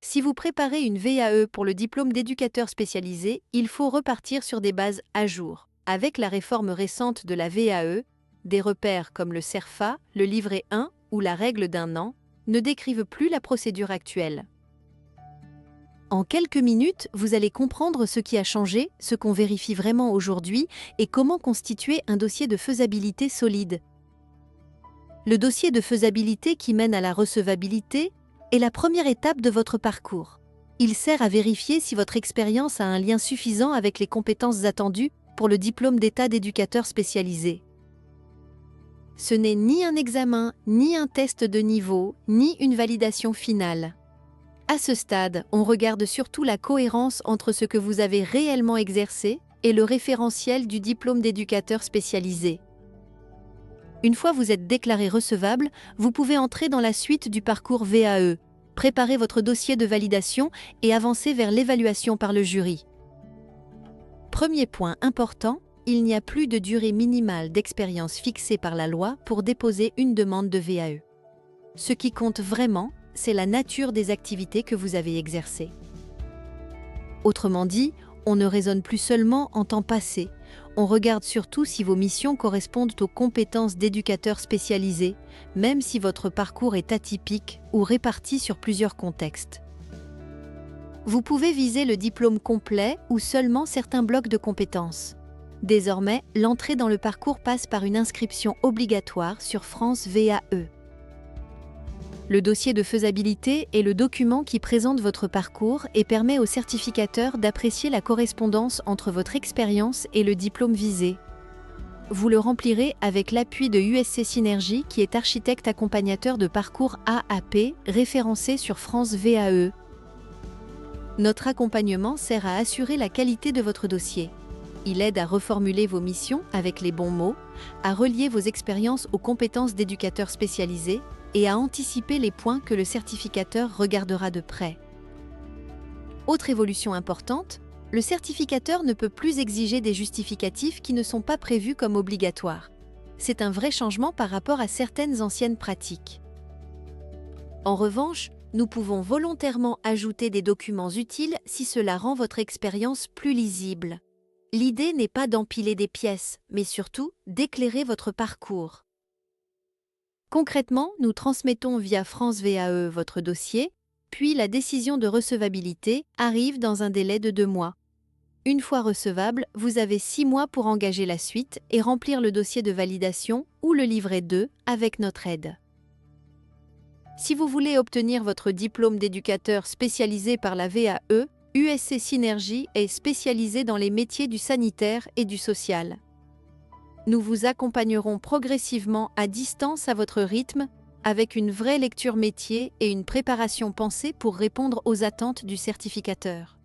Si vous préparez une VAE pour le diplôme d'éducateur spécialisé, il faut repartir sur des bases à jour. Avec la réforme récente de la VAE, des repères comme le CERFA, le livret 1 ou la règle d'un an ne décrivent plus la procédure actuelle. En quelques minutes, vous allez comprendre ce qui a changé, ce qu'on vérifie vraiment aujourd'hui et comment constituer un dossier de faisabilité solide. Le dossier de faisabilité qui mène à la recevabilité est la première étape de votre parcours. Il sert à vérifier si votre expérience a un lien suffisant avec les compétences attendues pour le diplôme d'état d'éducateur spécialisé. Ce n'est ni un examen, ni un test de niveau, ni une validation finale. À ce stade, on regarde surtout la cohérence entre ce que vous avez réellement exercé et le référentiel du diplôme d'éducateur spécialisé. Une fois vous êtes déclaré recevable, vous pouvez entrer dans la suite du parcours VAE, préparer votre dossier de validation et avancer vers l'évaluation par le jury. Premier point important, il n'y a plus de durée minimale d'expérience fixée par la loi pour déposer une demande de VAE. Ce qui compte vraiment, c'est la nature des activités que vous avez exercées. Autrement dit, on ne raisonne plus seulement en temps passé, on regarde surtout si vos missions correspondent aux compétences d'éducateurs spécialisés, même si votre parcours est atypique ou réparti sur plusieurs contextes. Vous pouvez viser le diplôme complet ou seulement certains blocs de compétences. Désormais, l'entrée dans le parcours passe par une inscription obligatoire sur France VAE. Le dossier de faisabilité est le document qui présente votre parcours et permet au certificateur d'apprécier la correspondance entre votre expérience et le diplôme visé. Vous le remplirez avec l'appui de USC Synergie qui est architecte accompagnateur de parcours AAP référencé sur France VAE. Notre accompagnement sert à assurer la qualité de votre dossier. Il aide à reformuler vos missions avec les bons mots, à relier vos expériences aux compétences d'éducateurs spécialisés et à anticiper les points que le certificateur regardera de près. Autre évolution importante, le certificateur ne peut plus exiger des justificatifs qui ne sont pas prévus comme obligatoires. C'est un vrai changement par rapport à certaines anciennes pratiques. En revanche, nous pouvons volontairement ajouter des documents utiles si cela rend votre expérience plus lisible. L'idée n'est pas d'empiler des pièces, mais surtout d'éclairer votre parcours. Concrètement, nous transmettons via France VAE votre dossier, puis la décision de recevabilité arrive dans un délai de 2 mois. Une fois recevable, vous avez 6 mois pour engager la suite et remplir le dossier de validation ou le livret 2 avec notre aide. Si vous voulez obtenir votre diplôme d'éducateur spécialisé par la VAE, USC Synergie est spécialisé dans les métiers du sanitaire et du social. Nous vous accompagnerons progressivement à distance à votre rythme, avec une vraie lecture métier et une préparation pensée pour répondre aux attentes du certificateur.